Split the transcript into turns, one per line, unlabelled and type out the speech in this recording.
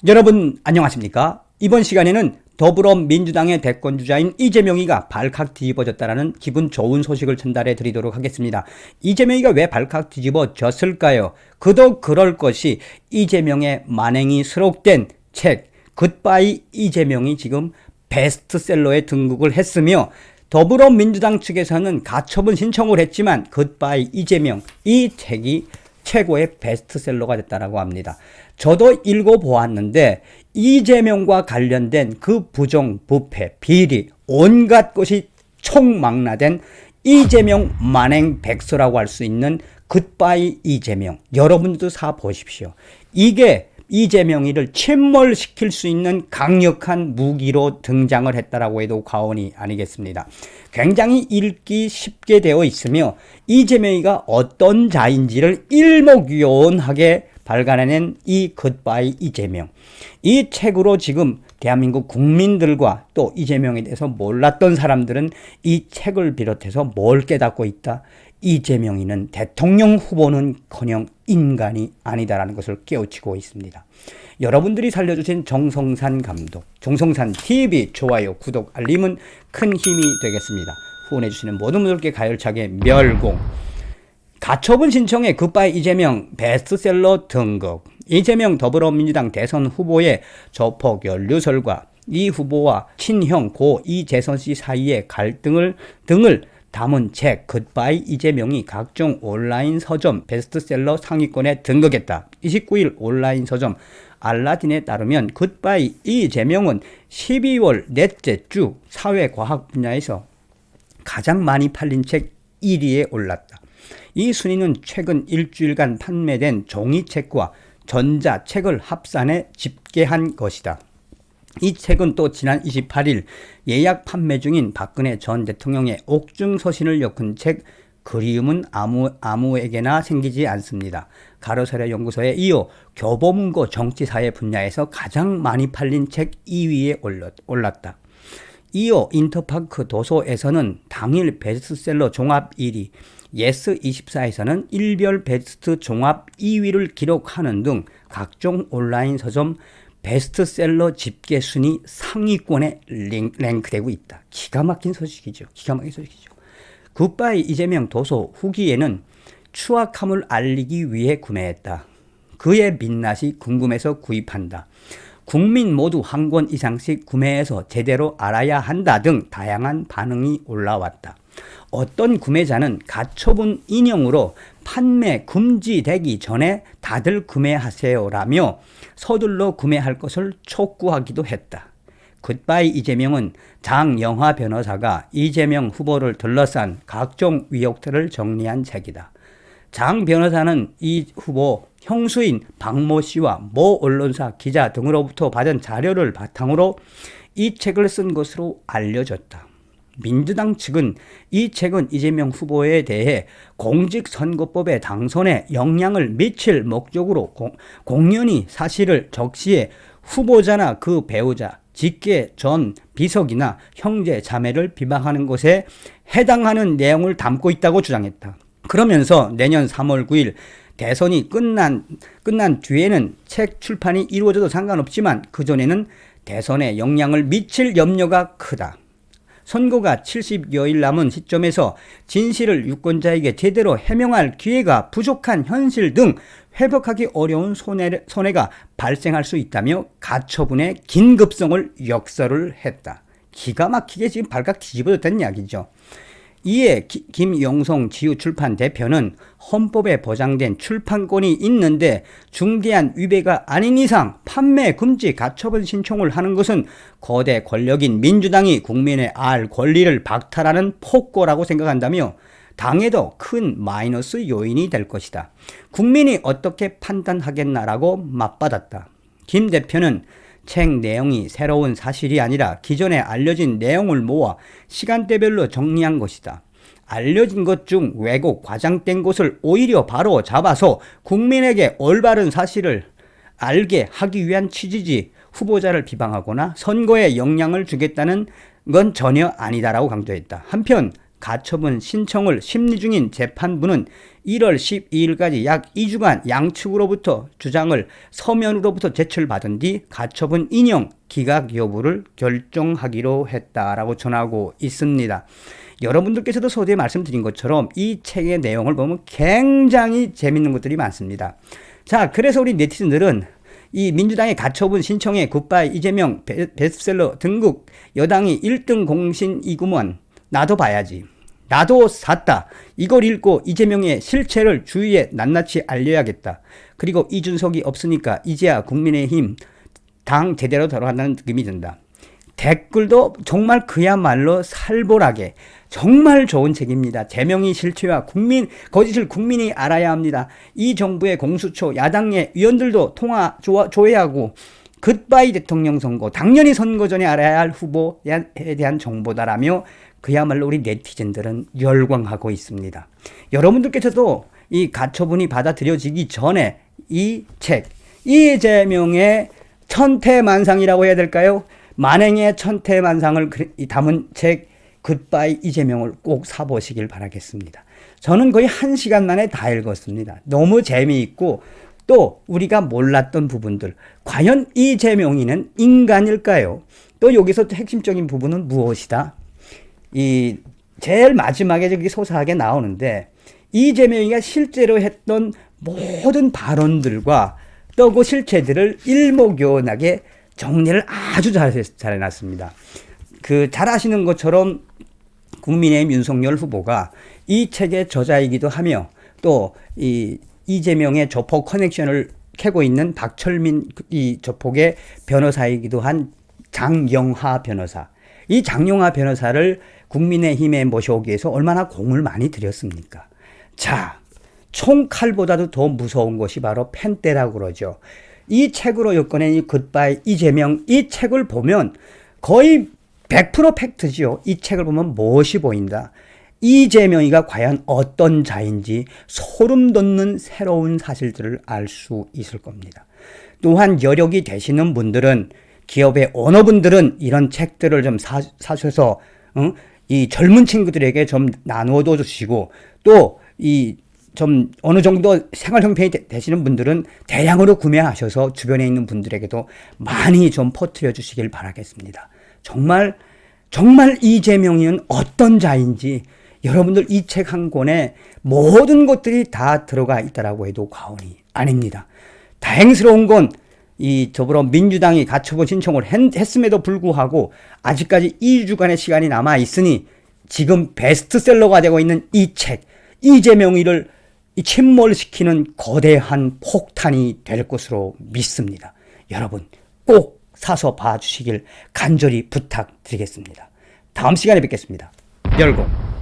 여러분 안녕하십니까? 이번 시간에는 더불어민주당의 대권주자인 이재명이가 발칵 뒤집어졌다는 기분 좋은 소식을 전달해 드리도록 하겠습니다. 이재명이가 왜 발칵 뒤집어졌을까요? 그도 그럴 것이 이재명의 만행이 수록된 책 굿바이 이재명이 지금 베스트셀러에 등극을 했으며, 더불어민주당 측에서는 가처분 신청을 했지만 굿바이 이재명 이 책이 최고의 베스트셀러가 됐다고 합니다. 저도 읽어보았는데 이재명과 관련된 그 부정, 부패, 비리, 온갖 것이 총망라된 이재명 만행 백서라고 할 수 있는 굿바이 이재명, 여러분들도 사 보십시오. 이게 이재명이를 침몰시킬 수 있는 강력한 무기로 등장을 했다라고 해도 과언이 아니겠습니다. 굉장히 읽기 쉽게 되어 있으며 이재명이가 어떤 자인지를 일목요연하게 발간해낸 이 굿바이 이재명, 이 책으로 지금 대한민국 국민들과 또 이재명에 대해서 몰랐던 사람들은 이 책을 비롯해서 뭘 깨닫고 있다? 이재명이는 대통령 후보는커녕 인간이 아니다라는 것을 깨우치고 있습니다. 여러분들이 살려주신 정성산 감독, 정성산 TV 좋아요, 구독, 알림은 큰 힘이 되겠습니다. 후원해주시는 모든 분들께 가열차게 멸공. 가처분 신청에 굿바이 이재명 베스트셀러 등극. 이재명 더불어민주당 대선 후보의 조폭 연루설과 이 후보와 친형 고 이재선 씨 사이의 갈등을 담은 책 굿바이 이재명이 각종 온라인 서점 베스트셀러 상위권에 등극했다. 29일 온라인 서점 알라딘에 따르면 굿바이 이재명은 12월 넷째 주 사회과학 분야에서 가장 많이 팔린 책 1위에 올랐다. 이 순위는 최근 일주일간 판매된 종이책과 전자책을 합산해 집계한 것이다. 이 책은 또 지난 28일 예약 판매 중인 박근혜 전 대통령의 옥중서신을 엮은 책 그리움은 아무에게나 생기지 않습니다. 가로세로 연구소에 이어 교보문고 정치사회 분야에서 가장 많이 팔린 책 2위에 올랐다. 이어 인터파크 도서에서는 당일 베스트셀러 종합 1위, 예스24에서는 일별 베스트 종합 2위를 기록하는 등 각종 온라인 서점 베스트셀러 집계 순위 상위권에 랭크되고 있다. 기가 막힌 소식이죠. 굿바이 이재명 도서 후기에는 추악함을 알리기 위해 구매했다. 그의 민낯이 궁금해서 구입한다. 국민 모두 한 권 이상씩 구매해서 제대로 알아야 한다 등 다양한 반응이 올라왔다. 어떤 구매자는 가처분 인용으로 판매 금지되기 전에 다들 구매하세요라며 서둘러 구매할 것을 촉구하기도 했다. 굿바이 이재명은 장영하 변호사가 이재명 후보를 둘러싼 각종 의혹들을 정리한 책이다. 장 변호사는 이 후보 형수인 박모 씨와 모 언론사 기자 등으로부터 받은 자료를 바탕으로 이 책을 쓴 것으로 알려졌다. 민주당 측은 이 책은 이재명 후보에 대해 공직선거법의 당선에 영향을 미칠 목적으로 공연히 사실을 적시해 후보자나 그 배우자, 직계 전 비서기나 형제 자매를 비방하는 것에 해당하는 내용을 담고 있다고 주장했다. 그러면서 내년 3월 9일 대선이 끝난 뒤에는 책 출판이 이루어져도 상관없지만 그전에는 대선에 영향을 미칠 염려가 크다. 선거가 70여일 남은 시점에서 진실을 유권자에게 제대로 해명할 기회가 부족한 현실 등 회복하기 어려운 손해가 발생할 수 있다며 가처분의 긴급성을 역설을 했다. 기가 막히게 지금 발칵 뒤집어졌다는 이야기죠. 이에 김용성 지우출판 대표는 헌법에 보장된 출판권이 있는데 중대한 위배가 아닌 이상 판매 금지 가처분 신청을 하는 것은 거대 권력인 민주당이 국민의 알 권리를 박탈하는 폭거라고 생각한다며 당에도 큰 마이너스 요인이 될 것이다. 국민이 어떻게 판단하겠나라고 맞받았다. 김 대표는 책 내용이 새로운 사실이 아니라 기존에 알려진 내용을 모아 시간대별로 정리한 것이다. 알려진 것 중 왜곡, 과장된 것을 오히려 바로 잡아서 국민에게 올바른 사실을 알게 하기 위한 취지지 후보자를 비방하거나 선거에 영향을 주겠다는 건 전혀 아니다라고 강조했다. 한편 가처분 신청을 심리 중인 재판부는 1월 12일까지 약 2주간 양측으로부터 주장을 서면으로부터 제출받은 뒤 가처분 인용 기각 여부를 결정하기로 했다라고 전하고 있습니다. 여러분들께서도 서두에 말씀드린 것처럼 이 책의 내용을 보면 굉장히 재밌는 것들이 많습니다. 자, 그래서 우리 네티즌들은 이 민주당의 가처분 신청에 굿바이 이재명 베스트셀러 등극 여당이 1등 공신이구먼 나도 봐야지. 나도 샀다. 이걸 읽고 이재명의 실체를 주위에 낱낱이 알려야겠다. 그리고 이준석이 없으니까 이제야 국민의힘 당 제대로 돌아간다는 느낌이 든다. 댓글도 정말 그야말로 살벌하게 정말 좋은 책입니다. 재명의 실체와 거짓을 국민이 알아야 합니다. 이 정부의 공수처 야당의 위원들도 조회하고 굿바이 대통령 선거 당연히 선거 전에 알아야 할 후보에 대한 정보다라며 그야말로 우리 네티즌들은 열광하고 있습니다. 여러분들께서도 이 가처분이 받아들여지기 전에 이 책, 이재명의 천태만상이라고 해야 될까요? 만행의 천태만상을 담은 책 굿바이 이재명을 꼭 사보시길 바라겠습니다. 저는 거의 1시간 만에 다 읽었습니다. 너무 재미있고 또 우리가 몰랐던 부분들, 과연 이재명이는 인간일까요? 또 여기서 핵심적인 부분은 무엇이다? 이 제일 마지막에 저기 소사하게 나오는데 이재명이가 실제로 했던 모든 발언들과 또 그 실체들을 일목요연하게 정리를 아주 잘 해놨습니다. 잘 아시는 것처럼 국민의힘 윤석열 후보가 이 책의 저자이기도 하며 또 이재명의 조폭 커넥션을 캐고 있는 박철민 이 조폭의 변호사이기도 한 장영하 변호사. 이 장영하 변호사를 국민의힘에 모셔오기 위해서 얼마나 공을 많이 들였습니까? 자, 총칼보다도 더 무서운 것이 바로 펜대라고 그러죠. 이 책으로 엮어낸 이 굿바이 이재명 이 책을 보면 거의 100% 팩트지요. 이 책을 보면 무엇이 보인다? 이재명이가 과연 어떤 자인지 소름 돋는 새로운 사실들을 알 수 있을 겁니다. 또한 여력이 되시는 분들은 기업의 오너분들은 이런 책들을 좀 사셔서 이 젊은 친구들에게 좀 나누어도 주시고 또 좀 어느 정도 생활 형편이 되시는 분들은 대량으로 구매하셔서 주변에 있는 분들에게도 많이 좀 퍼뜨려 주시길 바라겠습니다. 정말 이재명이는 어떤 자인지 여러분들 이 책 한 권에 모든 것들이 다 들어가 있다라고 해도 과언이 아닙니다. 다행스러운 건 이 더불어민주당이 가처분 신청을 했음에도 불구하고 아직까지 2주간의 시간이 남아 있으니 지금 베스트셀러가 되고 있는 이 책, 이재명이를 침몰시키는 거대한 폭탄이 될 것으로 믿습니다. 여러분 꼭 사서 봐주시길 간절히 부탁드리겠습니다. 다음 시간에 뵙겠습니다. 열고.